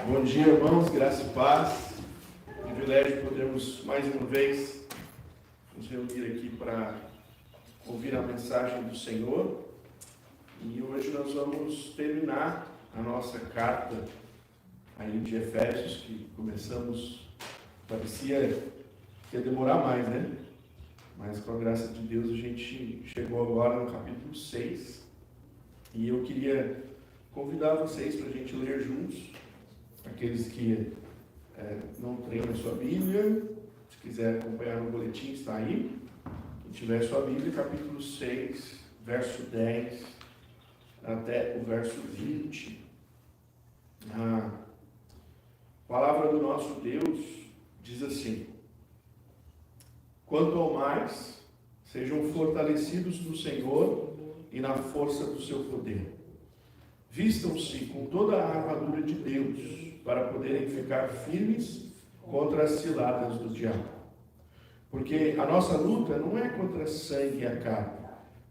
Bom dia, irmãos, graça e paz. Privilégio podermos mais uma vez nos reunir aqui para ouvir a mensagem do Senhor. E hoje nós vamos terminar a nossa carta aí de Efésios, que começamos, parecia que ia demorar mais, né? Mas com a graça de Deus a gente chegou agora no capítulo 6. E eu queria convidar vocês para a gente ler juntos. Aqueles que não têm a sua Bíblia, se quiser acompanhar no boletim, está aí. Quem tiver sua Bíblia, capítulo 6, verso 10 até o verso 20. A palavra do nosso Deus diz assim: quanto ao mais, sejam fortalecidos no Senhor e na força do seu poder. Vistam-se com toda a armadura de Deus, para poderem ficar firmes contra as ciladas do diabo. Porque a nossa luta não é contra sangue e a carne,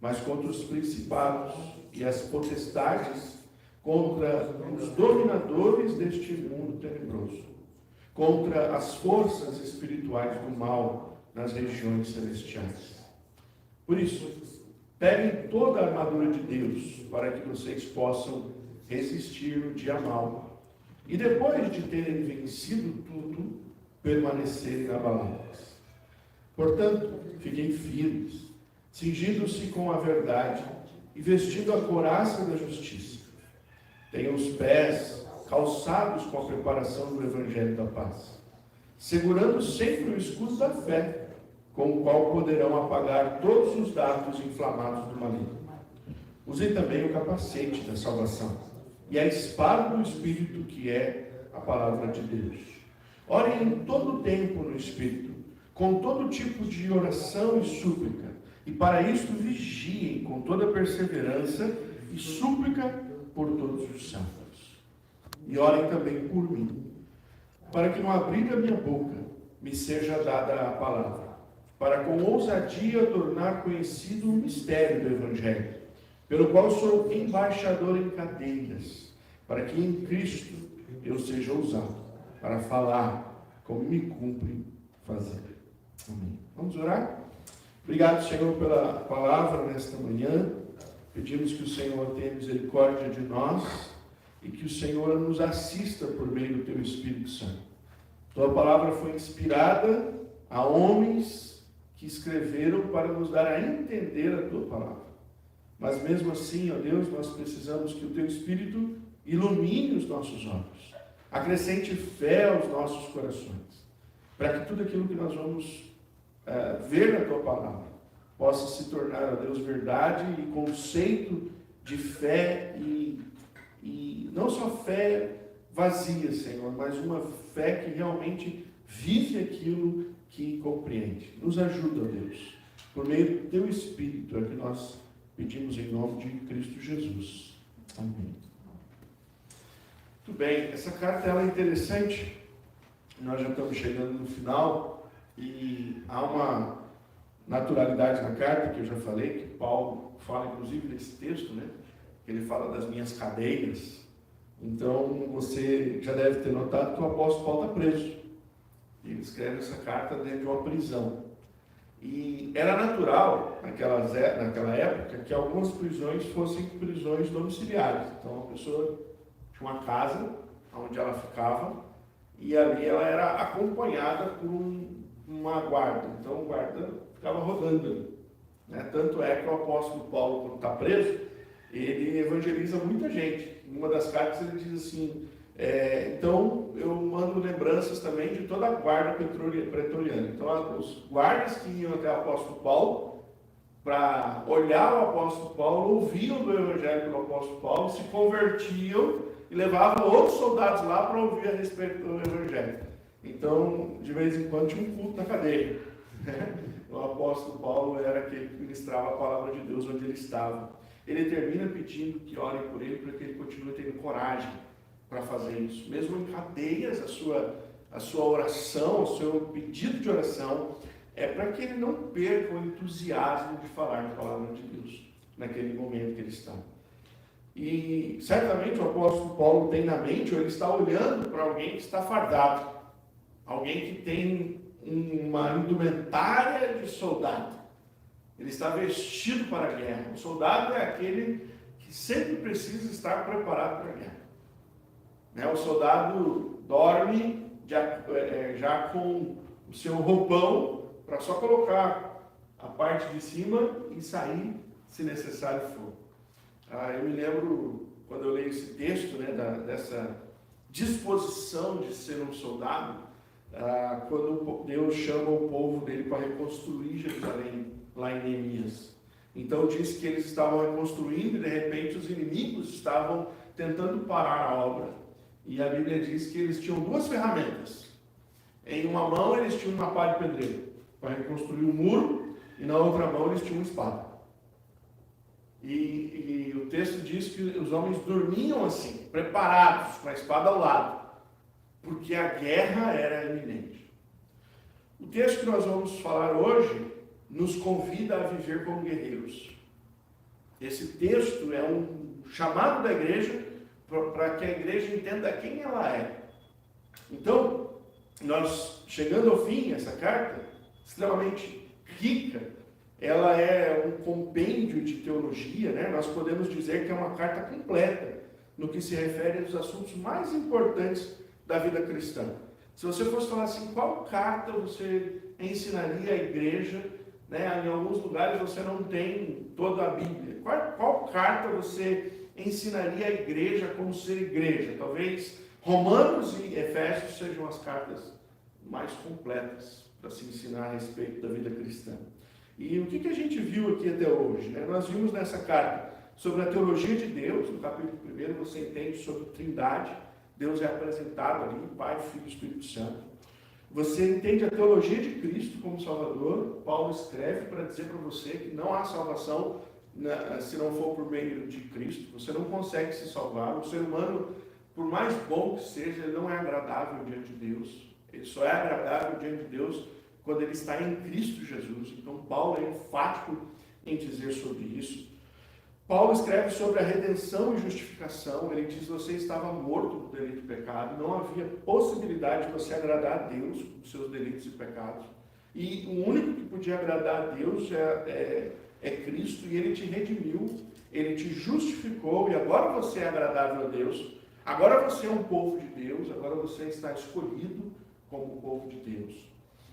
mas contra os principados e as potestades, contra os dominadores deste mundo tenebroso, contra as forças espirituais do mal nas regiões celestiais. Por isso, peguem toda a armadura de Deus, para que vocês possam resistir no dia mau. E depois de terem vencido tudo, permanecerem inabaláveis. Portanto, fiquem firmes, cingindo-se com a verdade e vestindo a couraça da justiça. Tenham os pés calçados com a preparação do Evangelho da paz, segurando sempre o escudo da fé, com o qual poderão apagar todos os dardos inflamados do maligno. Usem também o capacete da salvação e a espada do Espírito, que é a palavra de Deus. Orem em todo o tempo no Espírito, com todo tipo de oração e súplica, e para isto vigiem com toda perseverança e súplica por todos os santos. E orem também por mim, para que no abrir da minha boca me seja dada a palavra, para com ousadia tornar conhecido o mistério do Evangelho, pelo qual sou embaixador em cadeias, para que em Cristo eu seja usado para falar como me cumpre fazer. Amém. Vamos orar? Obrigado, Senhor, pela palavra nesta manhã. Pedimos que o Senhor tenha misericórdia de nós e que o Senhor nos assista por meio do Teu Espírito Santo. Tua palavra foi inspirada a homens que escreveram para nos dar a entender a Tua palavra. Mas mesmo assim, ó Deus, nós precisamos que o Teu Espírito ilumine os nossos olhos, acrescente fé aos nossos corações, para que tudo aquilo que nós vamos ver na Tua palavra possa se tornar, ó Deus, verdade e conceito de fé e não só fé vazia, Senhor, mas uma fé que realmente vive aquilo que compreende. Nos ajuda, ó Deus, por meio do Teu Espírito, é que nós pedimos em nome de Cristo Jesus. Amém. Muito bem, essa carta ela é interessante. Nós já estamos chegando no final e há uma naturalidade na carta que eu já falei, que Paulo fala inclusive nesse texto, né? Que ele fala das minhas cadeias. Então você já deve ter notado que o apóstolo Paulo está preso. E ele escreve essa carta dentro de uma prisão. E era natural, naquela época, que algumas prisões fossem prisões domiciliares. Então, a pessoa tinha uma casa onde ela ficava e ali ela era acompanhada por uma guarda. Então, o guarda ficava rodando ali, né? Tanto é que o apóstolo Paulo, quando está preso, ele evangeliza muita gente. Em uma das cartas ele diz assim: então eu mando lembranças também de toda a guarda pretoriana. Então os guardas que iam até o apóstolo Paulo para olhar o apóstolo Paulo, ouviam do evangelho do apóstolo Paulo, se convertiam e levavam outros soldados lá para ouvir a respeito do evangelho. Então, de vez em quando tinha um culto na cadeia. O apóstolo Paulo era aquele que ministrava a palavra de Deus onde ele estava. Ele termina pedindo que orem por ele para que ele continue tendo coragem para fazer isso. Mesmo em cadeias, a sua oração, o seu pedido de oração é para que ele não perca o entusiasmo de falar a palavra de Deus naquele momento que ele está. E certamente o apóstolo Paulo tem na mente, ou ele está olhando para alguém que está fardado, alguém que tem uma indumentária de soldado. Ele está vestido para a guerra. O soldado é aquele que sempre precisa estar preparado para a guerra. O soldado dorme já com o seu roupão, para só colocar a parte de cima e sair, se necessário for. Eu me lembro, quando eu leio esse texto, dessa disposição de ser um soldado, quando Deus chama o povo dele para reconstruir Jerusalém, lá em Neemias. Então diz que eles estavam reconstruindo e de repente os inimigos estavam tentando parar a obra. E a Bíblia diz que eles tinham duas ferramentas. Em uma mão eles tinham uma pá de pedreiro para reconstruir o muro, e na outra mão eles tinham uma espada. E o texto diz que os homens dormiam assim, preparados, com a espada ao lado, porque a guerra era iminente. O texto que nós vamos falar hoje nos convida a viver como guerreiros. Esse texto é um chamado da igreja para que a igreja entenda quem ela é. Então, nós, chegando ao fim, essa carta, extremamente rica, ela é um compêndio de teologia, Nós podemos dizer que é uma carta completa no que se refere aos assuntos mais importantes da vida cristã. Se você fosse falar assim, qual carta você ensinaria à igreja, Em alguns lugares você não tem toda a Bíblia. Qual carta você ensinaria à igreja como ser igreja? Talvez Romanos e Efésios sejam as cartas mais completas para se ensinar a respeito da vida cristã. E o que a gente viu aqui até hoje? Nós vimos nessa carta sobre a teologia de Deus. No capítulo 1 você entende sobre Trindade. Deus é apresentado ali, Pai, Filho e Espírito Santo. Você entende a teologia de Cristo como Salvador. Paulo escreve para dizer para você que não há salvação se não for por meio de Cristo. Você não consegue se salvar. O ser humano, por mais bom que seja, ele não é agradável diante de Deus. Ele só é agradável diante de Deus quando ele está em Cristo Jesus. Então Paulo é enfático em dizer sobre isso. Paulo escreve sobre a redenção e justificação. Ele diz que você estava morto no delito e pecado, não havia possibilidade de você agradar a Deus com seus delitos e pecados. E o único que podia agradar a Deus é Cristo, e Ele te redimiu, Ele te justificou, e agora você é agradável a Deus, agora você é um povo de Deus, agora você está escolhido como um povo de Deus.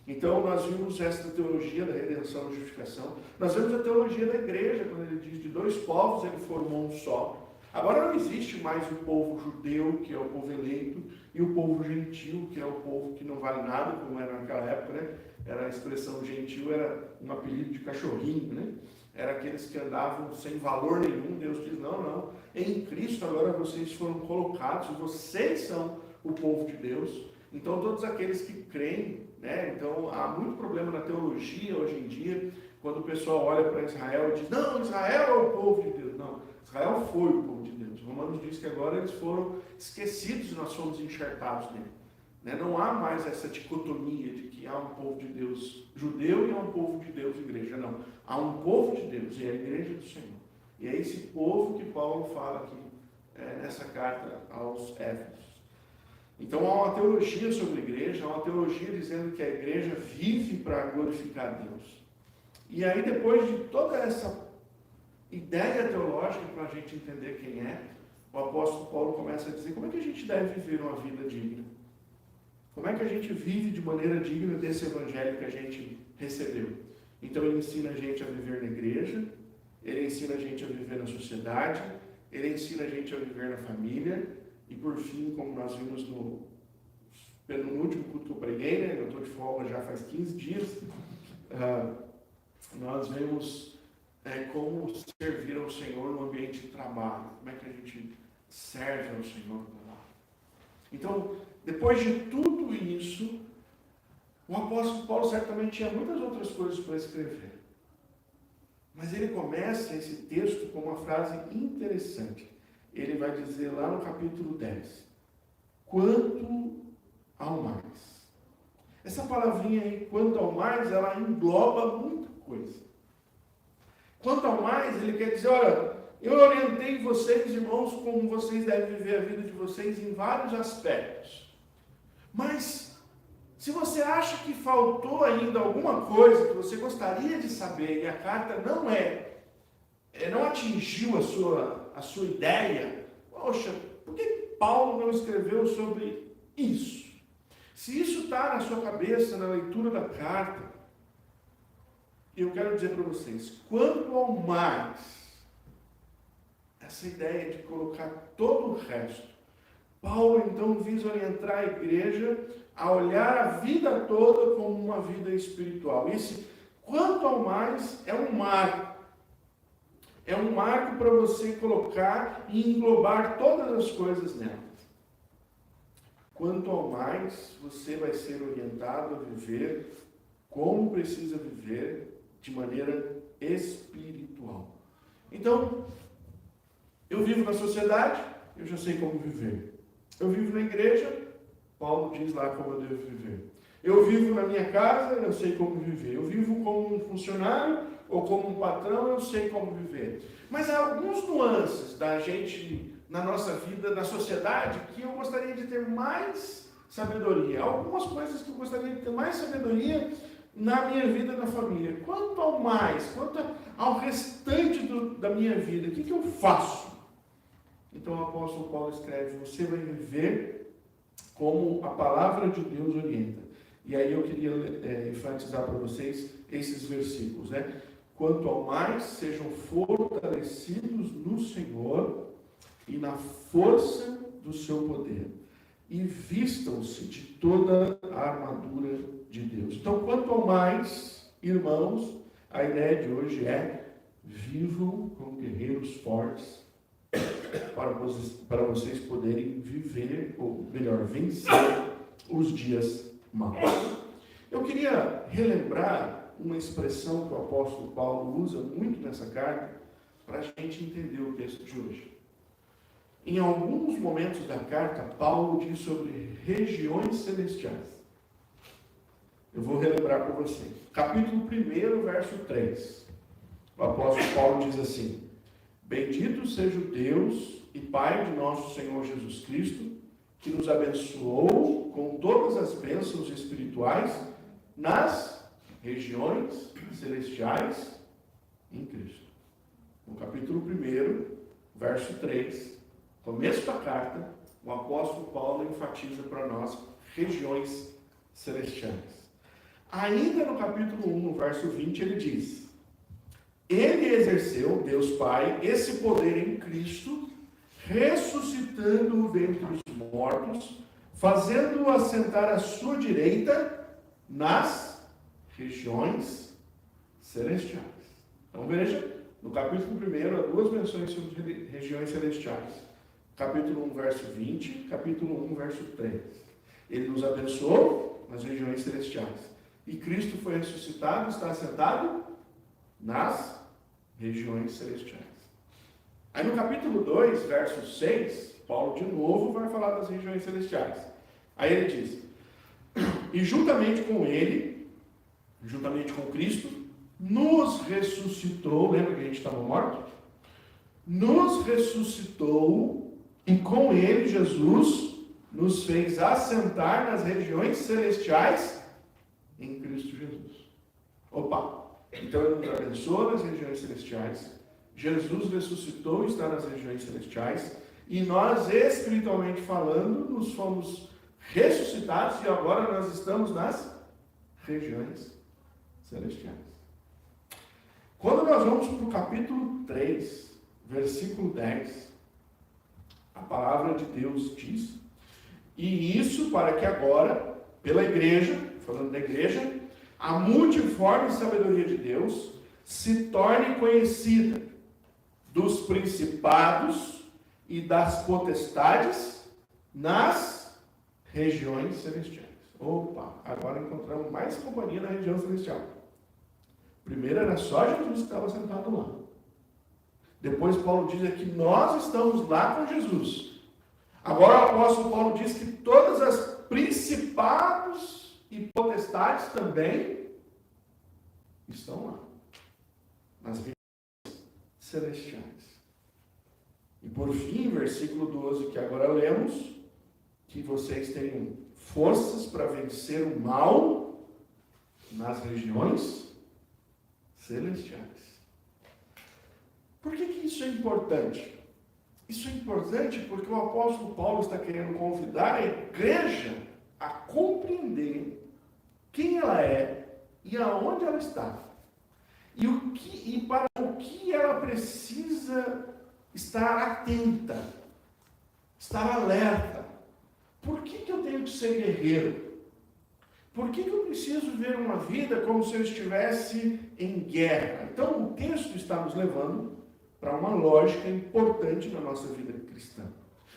Então, nós vimos esta teologia da redenção e justificação. Nós vemos a teologia da igreja, quando ele diz de dois povos ele formou um só. Agora não existe mais o povo judeu, que é o povo eleito, e o povo gentil, que é o povo que não vale nada, como era naquela época, Era a expressão gentil, era um apelido de cachorrinho, Era aqueles que andavam sem valor nenhum. Deus diz, não, em Cristo agora vocês foram colocados, vocês são o povo de Deus. Então, todos aqueles que creem, Então, há muito problema na teologia hoje em dia, quando o pessoal olha para Israel e diz, não, Israel é o povo de Deus. Não, Israel foi o povo de Deus. Romanos diz que agora eles foram esquecidos e nós fomos enxertados nele. Não há mais essa dicotomia de que há um povo de Deus judeu e há um povo de Deus igreja. Não, há um povo de Deus e é a igreja do Senhor. E é esse povo que Paulo fala aqui nessa carta aos Éfesos. Então há uma teologia sobre a igreja, há uma teologia dizendo que a igreja vive para glorificar a Deus. E aí, depois de toda essa ideia teológica para a gente entender quem é, o apóstolo Paulo começa a dizer como é que a gente deve viver uma vida digna. Como é que a gente vive de maneira digna desse evangelho que a gente recebeu. Então ele ensina a gente a viver na igreja, ele ensina a gente a viver na sociedade, ele ensina a gente a viver na família. E por fim, como nós vimos no último culto que eu preguei, eu estou de folga já faz 15 dias, nós vemos como servir ao Senhor no ambiente de trabalho, como é que a gente serve ao Senhor lá. Então, depois de tudo isso, o apóstolo Paulo certamente tinha muitas outras coisas para escrever. Mas ele começa esse texto com uma frase interessante. Ele vai dizer lá no capítulo 10, quanto ao mais. Essa palavrinha aí, quanto ao mais, ela engloba muita coisa. Quanto ao mais, ele quer dizer, olha, eu orientei vocês, irmãos, como vocês devem viver a vida de vocês em vários aspectos. Mas, se você acha que faltou ainda alguma coisa que você gostaria de saber e a carta não atingiu a sua ideia, poxa, por que Paulo não escreveu sobre isso? Se isso está na sua cabeça, na leitura da carta, eu quero dizer para vocês, quanto ao mais, essa ideia de colocar todo o resto, Paulo então visa orientar a igreja a olhar a vida toda como uma vida espiritual. Esse, quanto ao mais, é um marco. É um marco para você colocar e englobar todas as coisas nela. Quanto ao mais, você vai ser orientado a viver como precisa viver de maneira espiritual. Então, eu vivo na sociedade, eu já sei como viver. Eu vivo na igreja, Paulo diz lá como eu devo viver. Eu vivo na minha casa, eu sei como viver. Eu vivo como um funcionário ou como um patrão, eu sei como viver. Mas há alguns nuances da gente na nossa vida, na sociedade, que eu gostaria de ter mais sabedoria. Algumas coisas que eu gostaria de ter mais sabedoria na minha vida, na família. Quanto ao mais, quanto ao restante da minha vida, o que eu faço? Então o apóstolo Paulo escreve, você vai viver como a palavra de Deus orienta. E aí eu queria enfatizar para vocês esses versículos, né? Quanto ao mais, sejam fortalecidos no Senhor e na força do seu poder, e vistam-se de toda a armadura de Deus. Então, quanto ao mais, irmãos, a ideia de hoje é: vivam como guerreiros fortes, para vocês poderem viver, ou melhor, vencer os dias maus. Eu queria relembrar uma expressão que o apóstolo Paulo usa muito nessa carta, para a gente entender o texto de hoje. Em alguns momentos da carta, Paulo diz sobre regiões celestiais. Eu vou relembrar para você. Capítulo 1, verso 3. O apóstolo Paulo diz assim: bendito seja o Deus e Pai de nosso Senhor Jesus Cristo, que nos abençoou com todas as bênçãos espirituais nas regiões celestiais em Cristo. No capítulo 1, verso 3, começo da carta, o apóstolo Paulo enfatiza para nós regiões celestiais. Ainda no capítulo 1, no verso 20, ele diz: ele exerceu, Deus Pai, esse poder em Cristo, ressuscitando-o dentre os mortos, fazendo-o assentar à sua direita nas regiões celestiais. Então veja, no capítulo 1, há duas menções sobre regiões celestiais. Capítulo 1, verso 20, capítulo 1, verso 3. Ele nos abençoou nas regiões celestiais. E Cristo foi ressuscitado, está assentado nas regiões celestiais. Aí no capítulo 2, verso 6, Paulo de novo vai falar das regiões celestiais. Aí ele diz: e juntamente com ele, juntamente com Cristo, nos ressuscitou, lembra que a gente estava morto? Nos ressuscitou e com ele, Jesus, nos fez assentar nas regiões celestiais em Cristo Jesus. Opa! Então ele nos abençoa nas regiões celestiais, Jesus ressuscitou e está nas regiões celestiais, e nós, espiritualmente falando, nos fomos ressuscitados e agora nós estamos nas regiões celestiais. Quando nós vamos para o capítulo 3, versículo 10, a palavra de Deus diz: e isso para que agora, pela igreja, falando da igreja, a multiforme sabedoria de Deus se torne conhecida dos principados e das potestades nas regiões celestiais. Opa, agora encontramos mais companhia na região celestial. Primeiro era só Jesus que estava sentado lá. Depois Paulo diz que nós estamos lá com Jesus. Agora o apóstolo Paulo diz que todas as principados e potestades também estão lá, nas regiões celestiais. E por fim, versículo 12, que agora lemos, que vocês tenham forças para vencer o mal nas regiões celestiais. Por que isso é importante? Isso é importante porque o apóstolo Paulo está querendo convidar a igreja a compreender quem ela é e aonde ela está. E para o que ela precisa estar atenta, estar alerta. Por que eu tenho que ser guerreiro? Por que eu preciso viver uma vida como se eu estivesse em guerra? Então, o texto está nos levando para uma lógica importante na nossa vida cristã.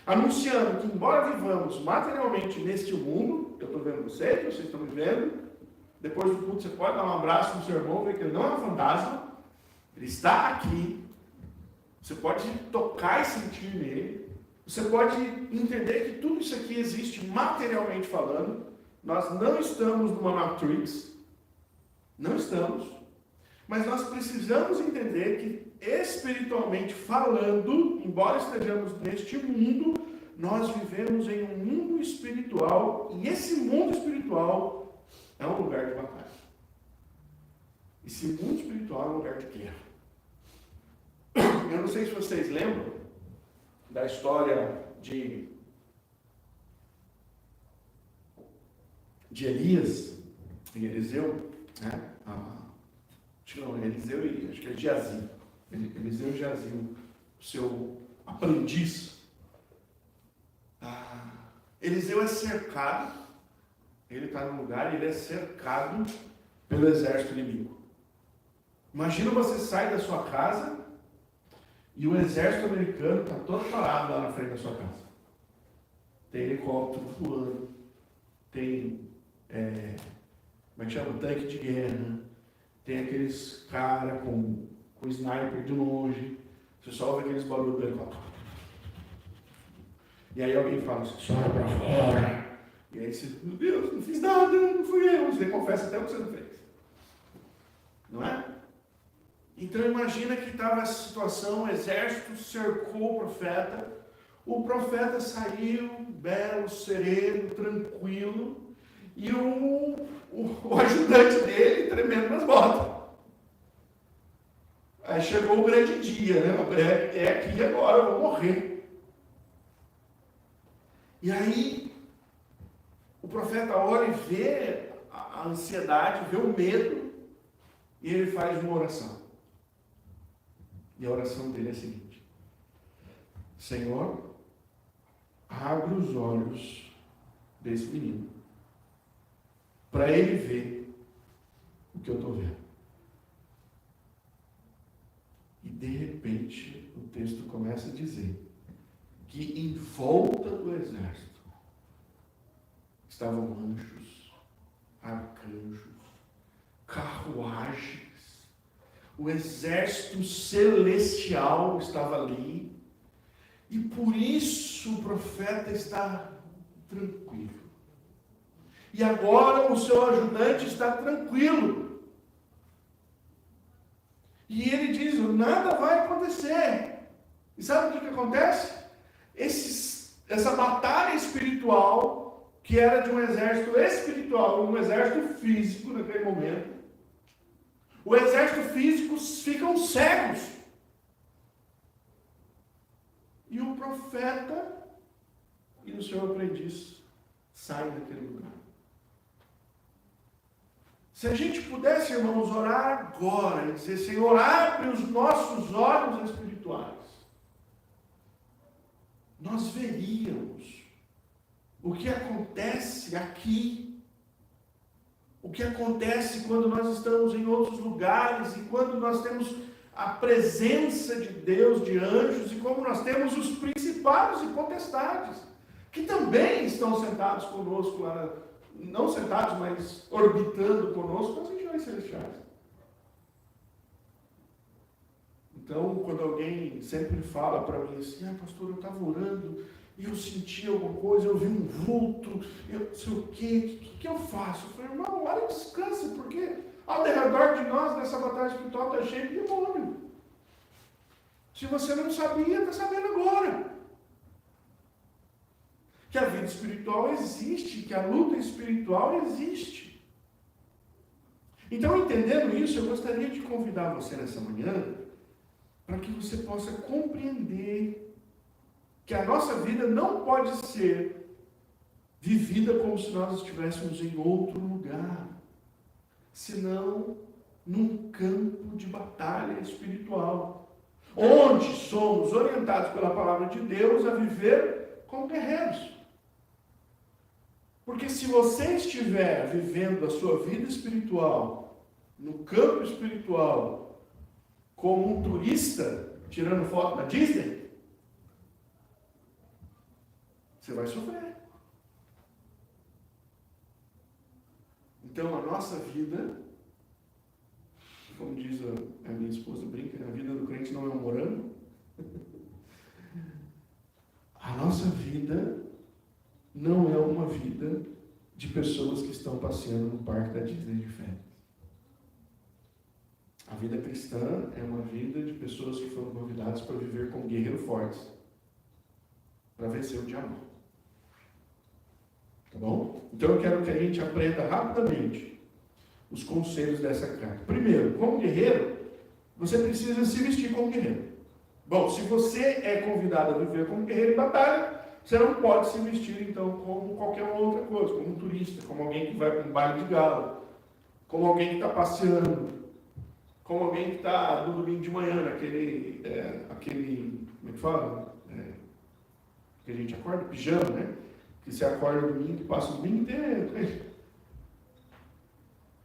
Anunciando que, embora vivamos materialmente neste mundo, eu estou vendo vocês estão me vendo, depois do culto você pode dar um abraço no seu irmão, ver que ele não é um fantasma, ele está aqui, você pode tocar e sentir nele, você pode entender que tudo isso aqui existe materialmente falando, nós não estamos numa Matrix, não estamos, mas nós precisamos entender que espiritualmente falando, embora estejamos neste mundo, nós vivemos em um mundo espiritual, e esse mundo espiritual é um lugar de batalha. Esse mundo espiritual é um lugar de guerra. Eu não sei se vocês lembram da história de Elias e Eliseu, né? Eliseu e acho que é Geazi. Eliseu e Geazi, o seu aprendiz. Eliseu é cercado, ele está num lugar e ele é cercado pelo exército inimigo. Imagina você sai da sua casa e o exército americano está todo parado lá na frente da sua casa. Tem helicóptero voando, tem, como é que chama? Tanque de guerra, tem aqueles caras com sniper de longe, você só ouve aqueles barulhos do helicóptero. E aí alguém fala, sai pra fora. E aí você, meu Deus, não fiz nada, não fui eu. Você confessa até o que você não fez. Não é? Então imagina que estava essa situação, o exército cercou o profeta saiu, belo, sereno, tranquilo, e o ajudante dele tremendo nas botas. Aí chegou o grande dia, né? É aqui agora, eu vou morrer. E aí, o profeta olha e vê a ansiedade, vê o medo, e ele faz uma oração. E a oração dele é a seguinte: Senhor, abre os olhos desse menino, para ele ver o que eu estou vendo. E de repente, o texto começa a dizer que em volta do exército estavam anjos, arcanjos, carruagens, o exército celestial estava ali, e por isso o profeta está tranquilo. E agora o seu ajudante está tranquilo. E ele diz, nada vai acontecer. E sabe o que acontece? Essa batalha espiritual, que era de um exército espiritual, um exército físico naquele momento, o exército físico ficam cegos. E o profeta e o seu aprendiz saem daquele lugar. Se a gente pudesse, irmãos, orar agora e dizer, Senhor, abre os nossos olhos espirituais, nós veríamos o que acontece aqui, o que acontece quando nós estamos em outros lugares e quando nós temos a presença de Deus, de anjos, e como nós temos os principados e potestades, que também estão sentados conosco lá, não sentados, mas orbitando conosco nas regiões celestiais. Então, quando alguém sempre fala para mim assim, pastor, eu estava orando e eu senti alguma coisa, eu vi um vulto, eu não sei o quê, o que eu faço? Eu falei, irmão, ora e descanse, porque ao redor de nós, nessa batalha espiritual, está cheio de demônio. Se você não sabia, está sabendo agora. Que a vida espiritual existe, que a luta espiritual existe. Então, entendendo isso, eu gostaria de convidar você nessa manhã para que você possa compreender que a nossa vida não pode ser vivida como se nós estivéssemos em outro lugar, senão num campo de batalha espiritual, onde somos orientados pela palavra de Deus a viver como guerreiros. Porque se você estiver vivendo a sua vida espiritual, no campo espiritual, como um turista, tirando foto da Disney, você vai sofrer. Então, a nossa vida, como diz a minha esposa, brinca, a vida do crente não é um morango. A nossa vida não é uma vida de pessoas que estão passeando no parque da Disney de férias. A vida cristã é uma vida de pessoas que foram convidadas para viver como guerreiros fortes, para vencer o diabo. Tá bom? Então eu quero que a gente aprenda rapidamente os conselhos dessa carta. Primeiro, como guerreiro, você precisa se vestir como guerreiro. Bom, se você é convidado a viver como guerreiro em batalha, você não pode se vestir, então, como qualquer outra coisa, como um turista, como alguém que vai para um baile de gala, como alguém que está passeando, como alguém que está no domingo de manhã, aquele, como é que fala? Que a gente acorda, pijama, né? Que você acorda no domingo e passa o domingo inteiro.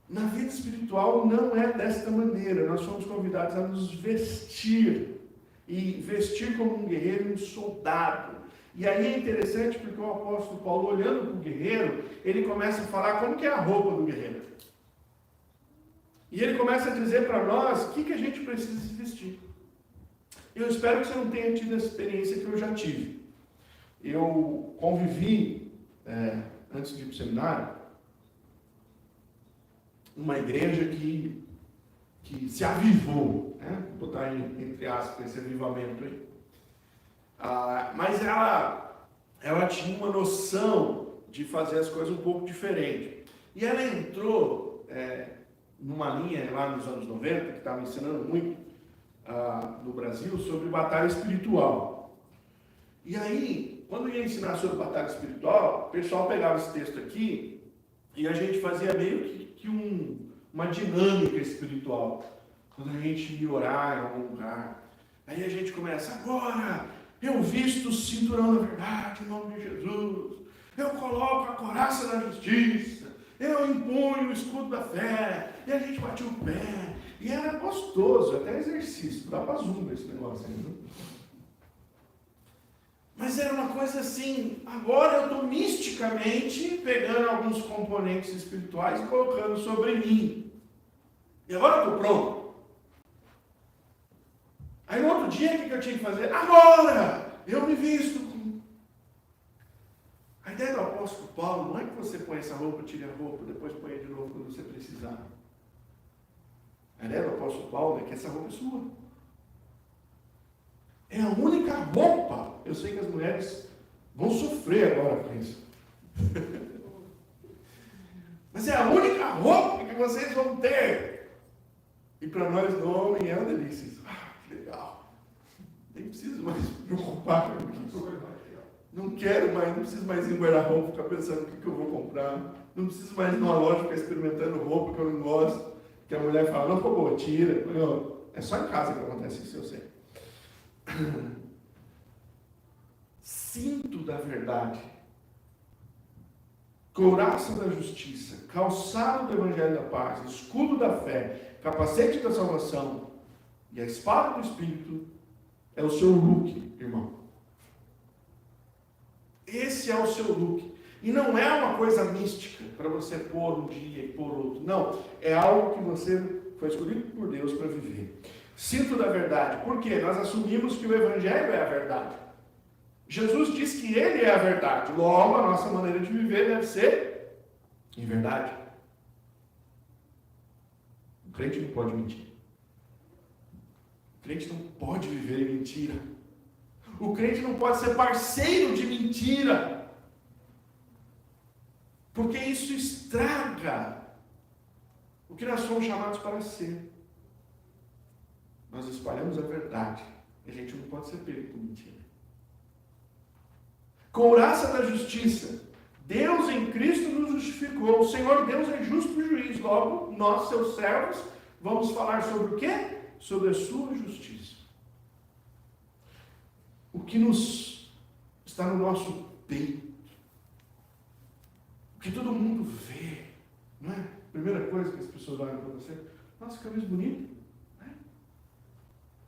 Na vida espiritual não é desta maneira. Nós somos convidados a nos vestir. E vestir como um guerreiro e um soldado. E aí é interessante porque o apóstolo Paulo, olhando para o guerreiro, ele começa a falar como que é a roupa do guerreiro. E ele começa a dizer para nós o que a gente precisa se vestir. Eu espero que você não tenha tido essa experiência que eu já tive. Eu convivi, antes de ir para o seminário, numa igreja que se avivou, né? Vou botar entre aspas esse avivamento aí. Mas ela tinha uma noção de fazer as coisas um pouco diferente. E ela entrou numa linha lá nos anos 90, que estava ensinando muito no Brasil, sobre batalha espiritual. E aí, quando ia ensinar sobre batalha espiritual, o pessoal pegava esse texto aqui e a gente fazia meio que uma dinâmica espiritual. Quando a gente ia orar em algum lugar, aí a gente começa, agora eu visto o cinturão da verdade em nome de Jesus, eu coloco a couraça da justiça, eu impunho o escudo da fé, e a gente batia o pé, e era gostoso, até exercício, dá pra zumba esse negócio aí, né? Mas era uma coisa assim, agora eu estou misticamente pegando alguns componentes espirituais e colocando sobre mim. E agora eu estou pronto. Aí no outro dia, o que eu tinha que fazer? Agora eu me visto. A ideia do apóstolo Paulo não é que você põe essa roupa, tire a roupa, depois põe de novo quando você precisar. A ideia do apóstolo Paulo é que essa roupa é sua. É a única roupa. Eu sei que as mulheres vão sofrer agora com isso. Mas é a única roupa que vocês vão ter. E para nós, do homem, é uma delícia. Que legal. Nem preciso mais me preocupar com isso. Não quero mais, não preciso mais ir no guarda-roupa ficar pensando o que eu vou comprar. Não preciso mais ir numa loja ficar experimentando roupa que eu não gosto. Que a mulher fala, não, por favor, tira. É só em casa que acontece isso, eu sei. Cinto da verdade, couraça da justiça, calçado do evangelho da paz, escudo da fé, capacete da salvação e a espada do Espírito é o seu look, irmão. Esse é o seu look. E não é uma coisa mística para você pôr um dia e pôr outro. Não, é algo que você foi escolhido por Deus para viver. Cinto da verdade. Por quê? Nós assumimos que o evangelho é a verdade. Jesus diz que ele é a verdade. Logo, a nossa maneira de viver deve ser em verdade. O crente não pode mentir. O crente não pode viver em mentira. O crente não pode ser parceiro de mentira. Porque isso estraga o que nós fomos chamados para ser. Nós espalhamos a verdade. E a gente não pode ser pego por mentira. Com graça da justiça, Deus em Cristo nos justificou. O Senhor Deus é justo juiz. Logo, nós, seus servos, vamos falar sobre o quê? Sobre a sua justiça. O que está no nosso peito. O que todo mundo vê. Não é? Primeira coisa que as pessoas olham para você. Nossa, que camisa bonita. Não é?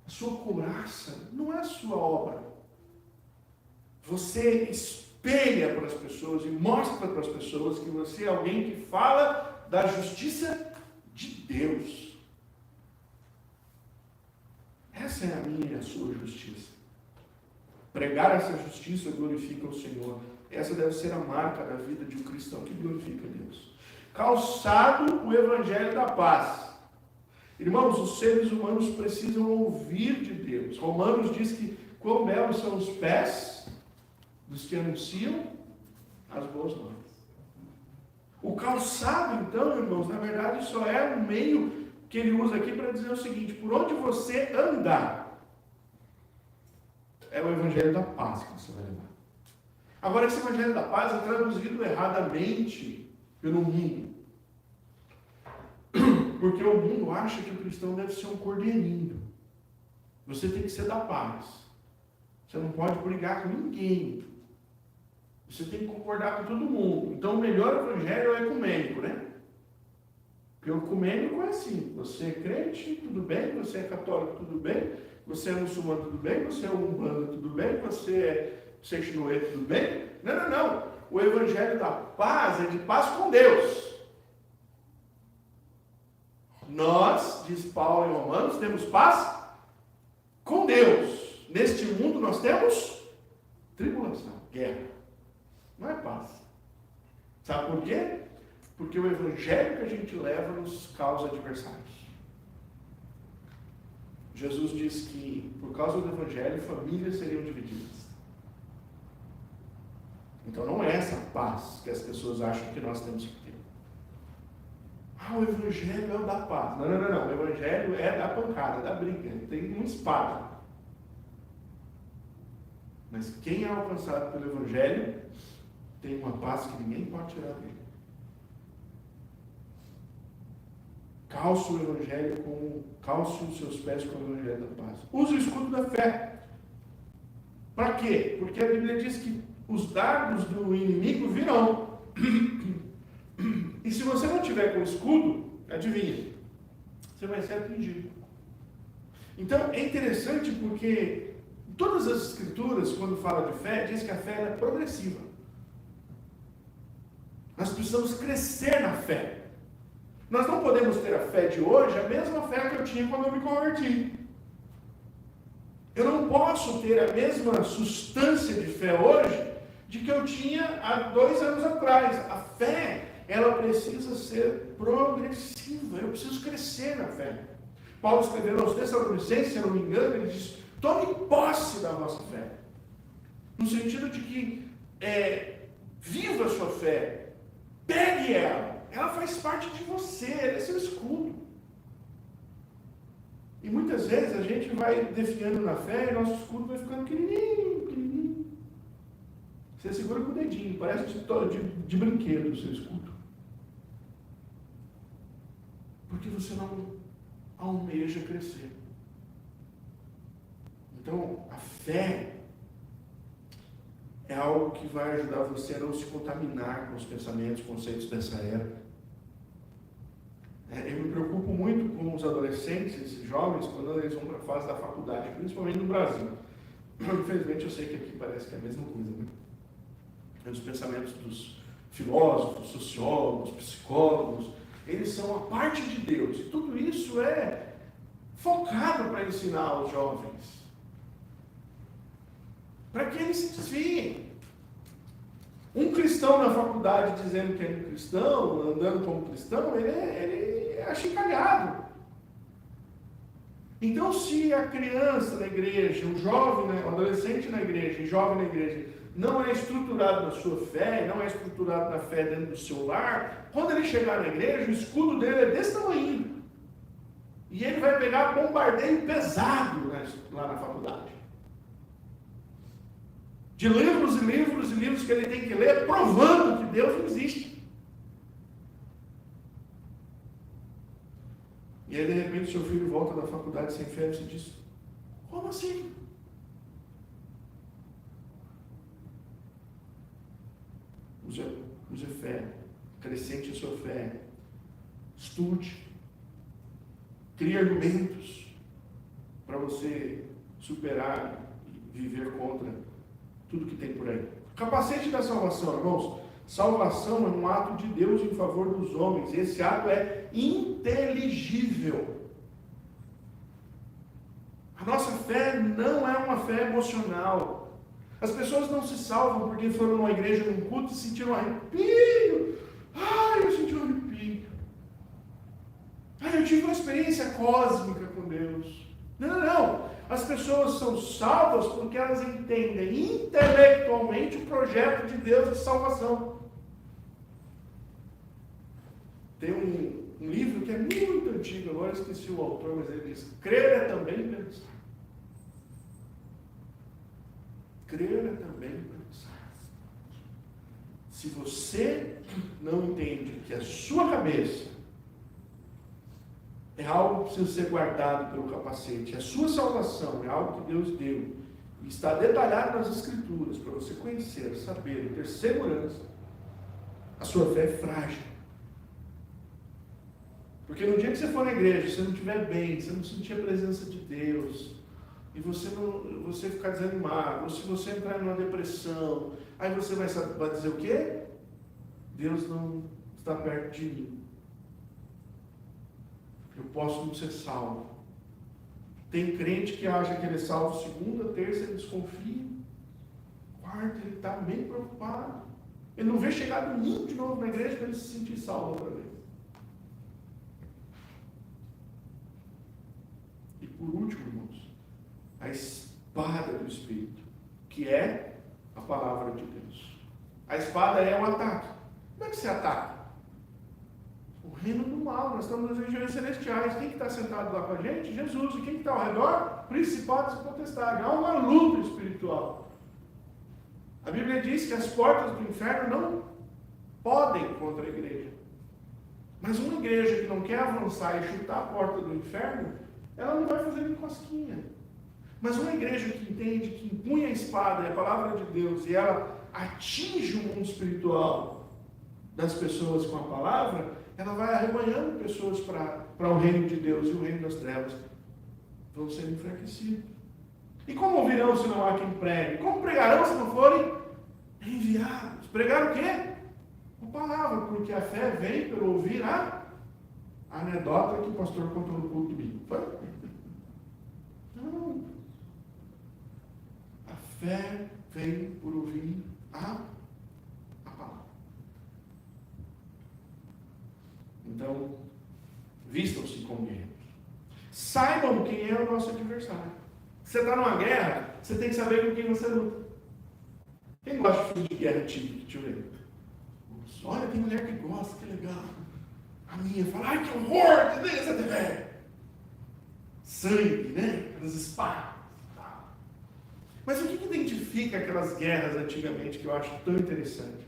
A sua couraça não é a sua obra. Você espelha para as pessoas e mostra para as pessoas que você é alguém que fala da justiça de Deus. Essa é a minha e a sua justiça. Pregar essa justiça glorifica o Senhor. Essa deve ser a marca da vida de um cristão que glorifica a Deus. Calçado o evangelho da paz. Irmãos, os seres humanos precisam ouvir de Deus. Romanos diz que quão belos são os pés dos que anunciam as boas novas. O calçado, então, irmãos, na verdade só é um meio que ele usa aqui para dizer o seguinte: por onde você andar, é o evangelho da paz que você vai levar. Agora, esse evangelho da paz é traduzido erradamente pelo mundo. Porque o mundo acha que o cristão deve ser um cordeirinho. Você tem que ser da paz. Você não pode brigar com ninguém. Você tem que concordar com todo mundo. Então, o melhor evangelho é o ecumênico, né? Porque o ecumênico é assim: você é crente, tudo bem; você é católico, tudo bem; você é muçulmano, tudo bem; você é umbanda, tudo bem; você é sexinoe, tudo bem. Não. O evangelho da paz é de paz com Deus. Nós, diz Paulo em Romanos, temos paz com Deus. Neste mundo nós temos tribulação, guerra. Não é paz. Sabe por quê? Porque o evangelho que a gente leva nos causa adversários. Jesus diz que por causa do evangelho famílias seriam divididas. Então não é essa paz que as pessoas acham que nós temos que ter. O evangelho é o da paz. Não. O evangelho é da pancada, da briga. Tem uma espada. Mas quem é alcançado pelo evangelho tem uma paz que ninguém pode tirar dele. Calce o evangelho calce os seus pés com o evangelho da paz. Use o escudo da fé. Para quê? Porque a Bíblia diz que os dardos do inimigo virão. E se você não tiver com o escudo, adivinha, você vai ser atingido. Então é interessante porque todas as escrituras, quando fala de fé, diz que a fé é progressiva. Nós precisamos crescer na fé. Nós não podemos ter a fé de hoje, a mesma fé que eu tinha quando eu me converti. Eu não posso ter a mesma substância de fé hoje de que eu tinha há 2 anos atrás. A fé, ela precisa ser progressiva. Eu preciso crescer na fé. Paulo escreveu aos Tessalonicenses, se eu não me engano, ele diz: tome posse da vossa fé. No sentido de que viva a sua fé. Pegue ela. Ela faz parte de você. Ela é seu escudo. E muitas vezes a gente vai definhando na fé e nosso escudo vai ficando pequenininho. Você segura com o dedinho. Parece de brinquedo o seu escudo. Porque você não almeja crescer. Então, a fé é algo que vai ajudar você a não se contaminar com os pensamentos, conceitos dessa era. Eu me preocupo muito com os adolescentes, jovens, quando eles vão para a fase da faculdade, principalmente no Brasil. Infelizmente, eu sei que aqui parece que é a mesma coisa, né? Os pensamentos dos filósofos, sociólogos, psicólogos, eles são a parte de Deus. E tudo isso é focado para ensinar aos jovens. Para que eles se desviem. Um cristão na faculdade dizendo que é cristão, andando como cristão, ele é achincalhado. Então, se a criança na igreja, o jovem, o adolescente na igreja, o jovem na igreja, não é estruturado na sua fé, não é estruturado na fé dentro do seu lar, quando ele chegar na igreja, o escudo dele é desse tamanho. E ele vai pegar bombardeio pesado lá na faculdade. De livros e livros e livros que ele tem que ler, provando que Deus não existe. E aí, de repente, seu filho volta da faculdade sem fé e você diz: como assim? Use fé, acrescente a sua fé, estude, crie argumentos para você superar e viver contra tudo que tem por aí. Capacete da salvação, irmãos. Salvação é um ato de Deus em favor dos homens. Esse ato é inteligível. A nossa fé não é uma fé emocional. As pessoas não se salvam porque foram numa igreja, num culto e sentiram um arrepio. Ai, eu senti um arrepio. Ai, eu tive uma experiência cósmica com Deus. Não. As pessoas são salvas porque elas entendem intelectualmente o projeto de Deus de salvação. Tem um livro que é muito antigo, agora esqueci o autor, mas ele diz: crer é também pensar. Crer é também pensar. Se você não entende que a sua cabeça é algo que precisa ser guardado pelo capacete, a sua salvação é algo que Deus deu, e está detalhado nas Escrituras, para você conhecer, saber e ter segurança, a sua fé é frágil. Porque no dia que você for na igreja, você não estiver bem, você não sentir a presença de Deus, e você ficar desanimado, ou se você entrar numa depressão, aí você vai dizer o quê? Deus não está perto de mim. Eu posso não ser salvo. Tem crente que acha que ele é salvo segunda, terça, ele desconfia. Quarta, ele está bem preocupado. Ele não vê chegar domingo de novo na igreja para ele se sentir salvo outra vez. E por último, irmãos, a espada do Espírito, que é a palavra de Deus. A espada é um ataque. Como é que se ataca? O reino do mal. Nós estamos nas regiões celestiais. Quem que está sentado lá com a gente? Jesus. E quem que está ao redor? Principados e potestades. Há uma luta espiritual. A Bíblia diz que as portas do inferno não podem contra a igreja. Mas uma igreja que não quer avançar e chutar a porta do inferno, ela não vai fazer nem cosquinha. Mas uma igreja que entende, que empunha a espada e a palavra de Deus, e ela atinge o mundo espiritual das pessoas com a palavra, ela vai arrebanhando pessoas para o reino de Deus, e o reino das trevas vão ser enfraquecidos. E como ouvirão se não há quem pregue? Como pregarão se não forem enviados? Pregar o quê? A palavra, porque a fé vem pelo ouvir a anedota que o pastor contou no culto domingo. Não. A fé vem por ouvir a palavra. Então, vistam-se como guerreiros. Saibam quem é o nosso adversário. Você está numa guerra, você tem que saber com quem você luta. Quem gosta de filme de guerra antigo? Deixa eu ver. Olha, tem mulher que gosta, que legal. A minha fala: ai, que horror, que delícia de velho. Sangue, né? Aquelas espadas. Mas o que identifica aquelas guerras antigamente que eu acho tão interessante?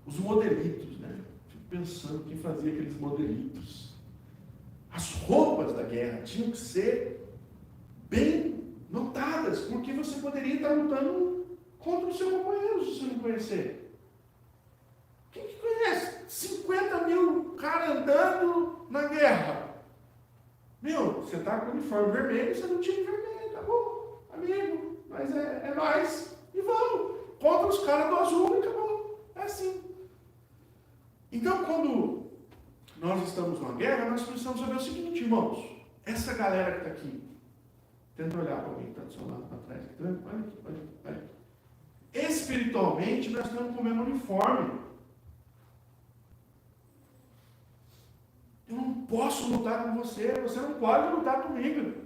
Os modelitos, né? Fico pensando quem fazia aqueles modelitos. As roupas da guerra tinham que ser bem notadas, porque você poderia estar lutando contra o seu companheiro, se você não conhecer. Quem que conhece? 50 mil caras andando na guerra. Meu, você está com o uniforme vermelho, você não tinha vermelho, tá bom, amigo, mas é nós, e vamos, contra os caras do azul, e acabou, é assim. Então, quando nós estamos numa guerra, nós precisamos saber o seguinte, irmãos, essa galera que está aqui, tenta olhar para alguém que está do seu lado, para trás, olha aqui. Espiritualmente, nós estamos com o mesmo uniforme. Eu não posso lutar com você, você não pode lutar comigo.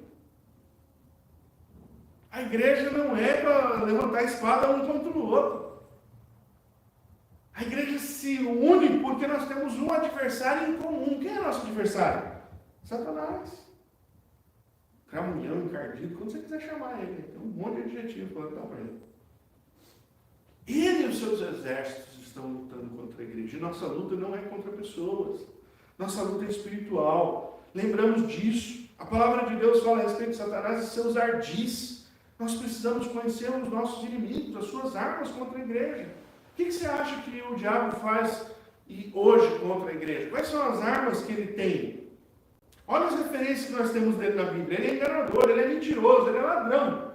A igreja não é para levantar a espada um contra o outro. A igreja se une porque nós temos um adversário em comum. Quem é nosso adversário? Satanás. Cramunhão, encardido, como você quiser chamar ele. Tem um monte de adjetivo para dar para ele. Ele e os seus exércitos estão lutando contra a igreja. E nossa luta não é contra pessoas. Nossa luta é espiritual. Lembramos disso. A palavra de Deus fala a respeito de Satanás e seus ardis. Nós precisamos conhecer os nossos inimigos, as suas armas contra a igreja. O que você acha que o diabo faz hoje contra a igreja? Quais são as armas que ele tem? Olha as referências que nós temos dele na Bíblia. Ele é enganador, ele é mentiroso, ele é ladrão.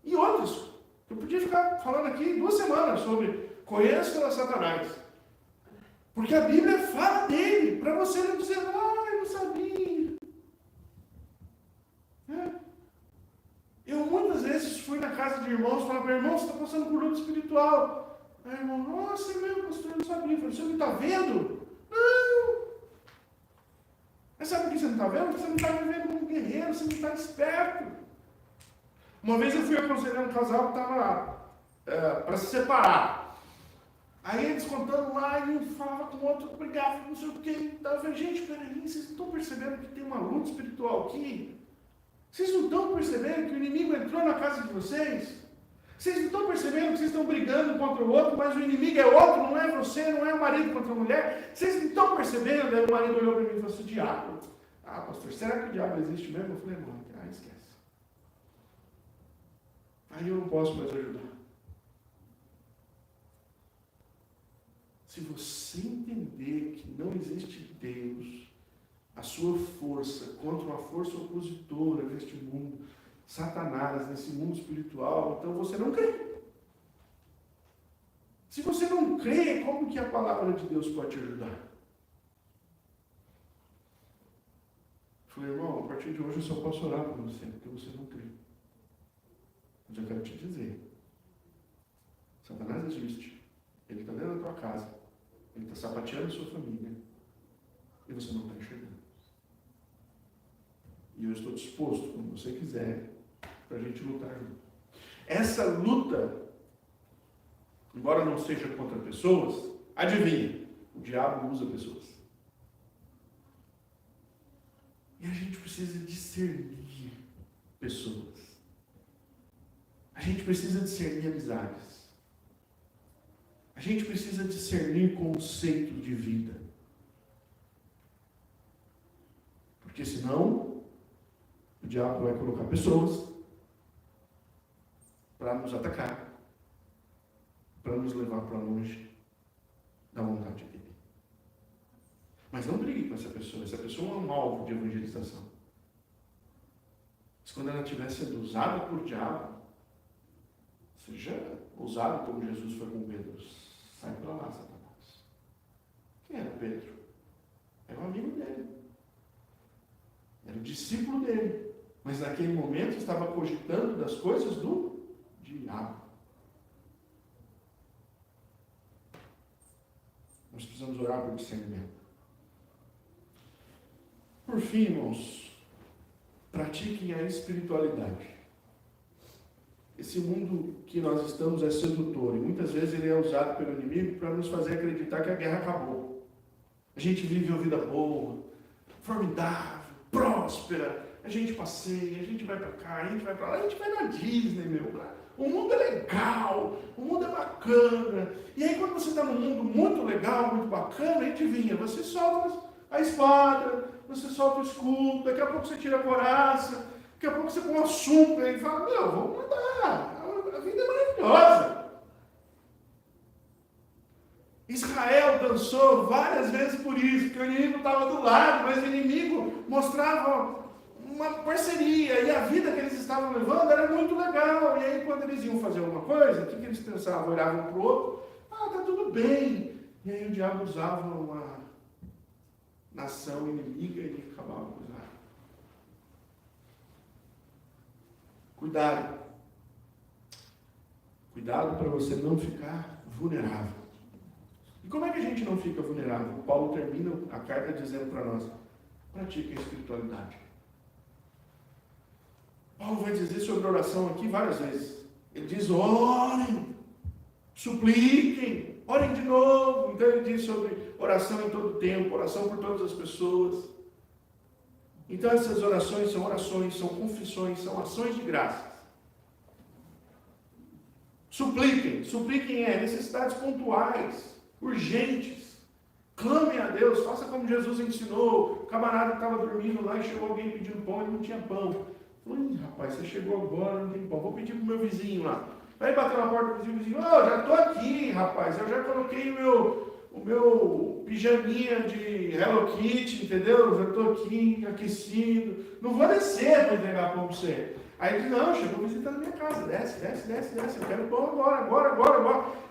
E outros. Eu podia ficar falando aqui 2 semanas sobre conheça Satanás. Porque a Bíblia fala dele, para você não dizer, eu não sabia. Eu muitas vezes fui na casa de irmãos e falava para irmão, você está passando por luta espiritual. Aí irmão, nossa, meu pastor, eu não sabia. Eu falei, você não está vendo? Não. Mas sabe por que você não está vendo? Porque você não está vivendo como um guerreiro, você não está esperto. Uma vez eu fui aconselhar um casal que estava para se separar. Aí eles contando lá, e um falava com o outro, brigava, não sei o que. Eu falei, gente, peraí, vocês não estão percebendo que tem uma luta espiritual aqui? Vocês não estão percebendo que o inimigo entrou na casa de vocês? Vocês não estão percebendo que vocês estão brigando contra o outro, mas o inimigo é outro, não é você, não é o marido contra a mulher? Vocês não estão percebendo? Aí o marido olhou para mim e falou assim, diabo. Ah, pastor, será que o diabo existe mesmo? Eu falei, não, esquece. Aí eu não posso mais ajudar. Se você entender que não existe Deus, a sua força contra uma força opositora neste mundo, Satanás, nesse mundo espiritual, então você não crê. Se você não crê, como que a palavra de Deus pode te ajudar? Eu falei, irmão, a partir de hoje eu só posso orar por você, porque você não crê. Mas eu quero te dizer, Satanás existe. Ele está dentro da tua casa. Ele está sapateando a sua família. E você não está enxergando. E eu estou disposto, quando você quiser, para a gente lutar junto. Essa luta, embora não seja contra pessoas, adivinha, o diabo usa pessoas. E a gente precisa discernir pessoas. A gente precisa discernir amizades. A gente precisa discernir conceito de vida. Porque senão, o diabo vai colocar pessoas para nos atacar, para nos levar para longe da vontade dele. Mas não brigue com essa pessoa é um alvo de evangelização. Mas quando ela estiver sendo usada por diabo, seja usado como Jesus foi com Pedro, sai para lá, Satanás. Quem era Pedro? Era um amigo dele. Era o discípulo dele. Mas naquele momento estava cogitando das coisas do diabo. Nós precisamos orar por discernimento. Por fim, irmãos, pratiquem a espiritualidade. Esse mundo que nós estamos é sedutor e muitas vezes ele é usado pelo inimigo para nos fazer acreditar que a guerra acabou. A gente vive uma vida boa, formidável, próspera, a gente passeia, a gente vai para cá, a gente vai para lá, a gente vai na Disney, meu cara. O mundo é legal, o mundo é bacana. E aí quando você está num mundo muito legal, muito bacana, a gente vinha, você solta a espada, você solta o escudo, daqui a pouco você tira a couraça, daqui a pouco você põe um assunto e fala, vamos mudar, a vida é maravilhosa. Israel dançou várias vezes por isso, porque o inimigo estava do lado, mas o inimigo mostrava uma parceria, e a vida que eles estavam levando era muito legal. E aí quando eles iam fazer alguma coisa, o que eles pensavam? Olhavam para o outro, tá tudo bem. E aí o diabo usava uma nação inimiga e acabava com Israel. Cuidado. Cuidado para você não ficar vulnerável. E como é que a gente não fica vulnerável? Paulo termina a carta dizendo para nós: pratique a espiritualidade. Paulo vai dizer sobre oração aqui várias vezes. Ele diz: orem, supliquem, orem de novo. Então ele diz sobre oração em todo tempo, oração por todas as pessoas. Então essas orações, são confissões, são ações de graça. Supliquem necessidades pontuais, urgentes. Clame a Deus, faça como Jesus ensinou. O camarada que estava dormindo lá e chegou alguém pedindo pão e não tinha pão. Falou: rapaz, você chegou agora, não tem pão. Vou pedir para o meu vizinho lá. Aí bateu na porta do vizinho: já estou aqui, rapaz. Eu já coloquei o meu pijaminha de Hello Kitty, entendeu? Já estou aqui, aquecido. Não vou descer para entregar pão para você. Aí ele diz: não, chegou visita na minha casa. Desce. Eu quero pão agora.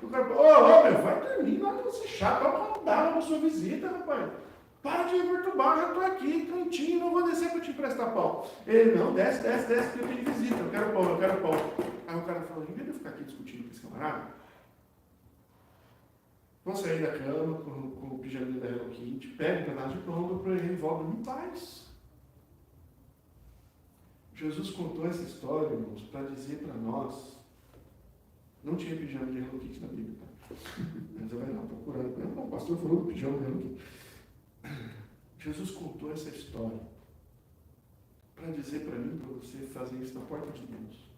E o cara: meu, vai dormir, não é você chato. Não dá para sua visita, rapaz. Para de me perturbar, eu já estou aqui, cantinho, não vou descer para te emprestar pão. Ele: não, desce, que eu tenho visita, eu quero pão. Aí o cara falou: em vez de eu ficar aqui discutindo com esse camarada, vamos sair da cama com o pijaminha da Hello Kitty, pega um pedaço de pão para ele e volta em paz. Jesus contou essa história, irmãos, para dizer para nós. Não tinha pijama de Hello Kitty na Bíblia, tá? Mas você vai lá procurando. Não, o pastor falou do pijama de Hello Kitty. Jesus contou essa história para dizer para mim, para você fazer isso na porta de Deus.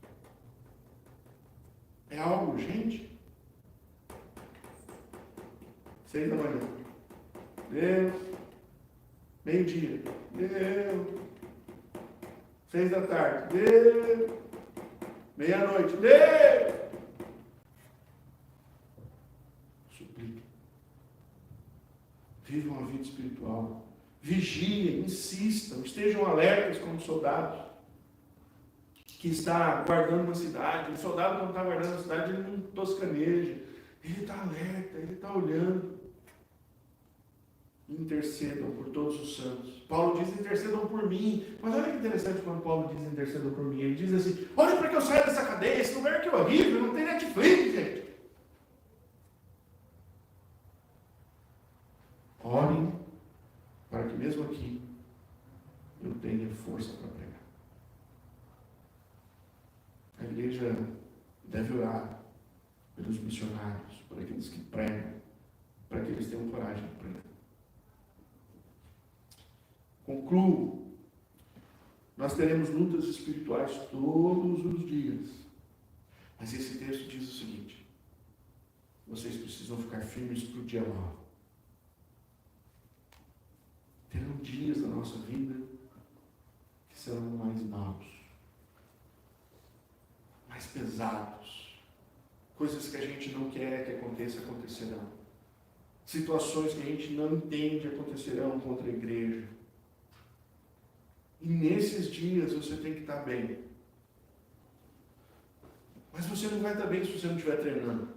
É algo urgente? 6 da manhã. Deus. Meio-dia. Deus. 6 da tarde. Deus. Meia-noite. Deus. Suplique. Vivam uma vida espiritual. Vigiem, insistam, estejam alertas como soldados que está guardando uma cidade. O soldado, quando está guardando a cidade, ele não toscaneja. Ele está alerta, ele está olhando. Intercedam por todos os santos. Paulo diz: intercedam por mim. Mas olha que interessante quando Paulo diz: intercedam por mim. Ele diz assim: olha para que eu saia dessa cadeia. Esse lugar aqui é horrível, não tem Netflix, gente. Orem para que mesmo aqui eu tenha força para pregar. A igreja deve orar pelos missionários, por aqueles que pregam, para que eles tenham coragem de pregar. Concluo. Nós teremos lutas espirituais todos os dias. Mas esse texto diz o seguinte: vocês precisam ficar firmes para o dia mau. Terão dias na nossa vida que serão mais maus, mais pesados. Coisas que a gente não quer que aconteça, acontecerão. Situações que a gente não entende acontecerão contra a igreja. E nesses dias você tem que estar bem. Mas você não vai estar bem se você não estiver treinando.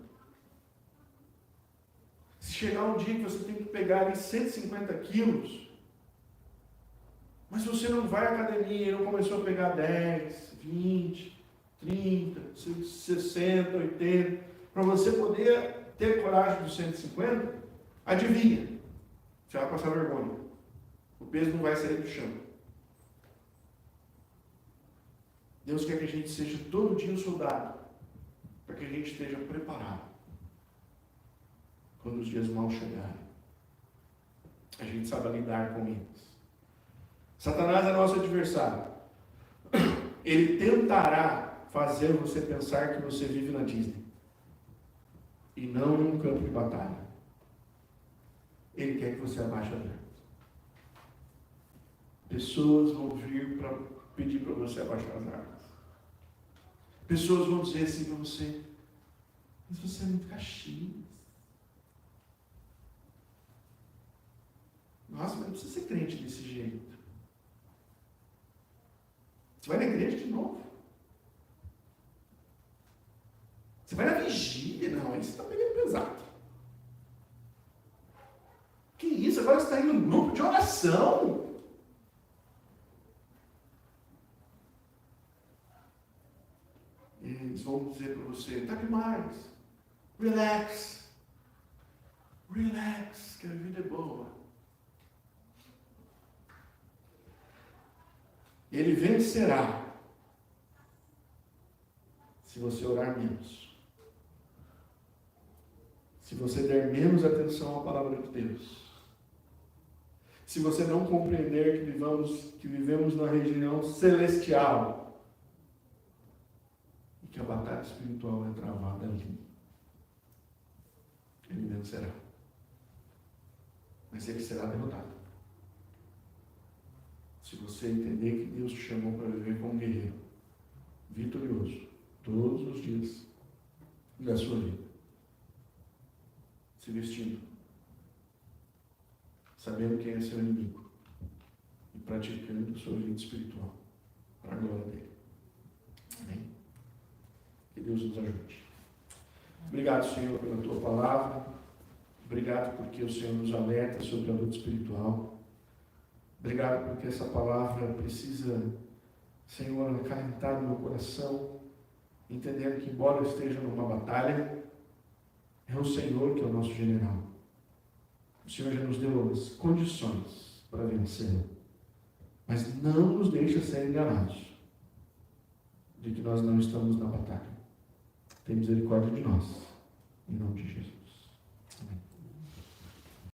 Se chegar um dia que você tem que pegar ali 150 quilos, mas você não vai à academia e não começou a pegar 10, 20, 30, 60, 80, para você poder ter coragem dos 150, adivinha, você vai passar vergonha. O peso não vai sair do chão. Deus quer que a gente seja todo dia um soldado, para que a gente esteja preparado quando os dias maus chegarem. A gente saiba lidar com eles. Satanás é nosso adversário. Ele tentará fazer você pensar que você vive na Disney e não em um campo de batalha. Ele quer que você abaixe a guarda. Pessoas vão vir para pedir para você abaixar as armas. Pessoas vão dizer assim para você: mas você é muito caxias. Nossa, mas não precisa ser crente desse jeito. Você vai na igreja de novo? Você vai na vigília? Não, aí você está pegando pesado. Que isso? Agora você está indo num grupo de oração. E eles vão dizer para você: está demais. Relax. Relax, que a vida é boa. Ele vencerá se você orar menos. Se você der menos atenção à palavra de Deus. Se você não compreender que vivemos na região celestial e que a batalha espiritual é travada ali, ele vencerá. Mas ele será derrotado. Se você entender que Deus te chamou para viver como um guerreiro, vitorioso, todos os dias da sua vida, se vestindo, sabendo quem é seu inimigo e praticando sua vida espiritual para a glória dele. Amém? Que Deus nos ajude. Obrigado, Senhor, pela tua palavra. Obrigado porque o Senhor nos alerta sobre a luta espiritual. Obrigado porque essa palavra precisa, Senhor, acalentar no meu coração, entendendo que, embora eu esteja numa batalha, é o Senhor que é o nosso general. O Senhor já nos deu as condições para vencer, mas não nos deixa ser enganados de que nós não estamos na batalha. Tem misericórdia de nós, em nome de Jesus. Amém.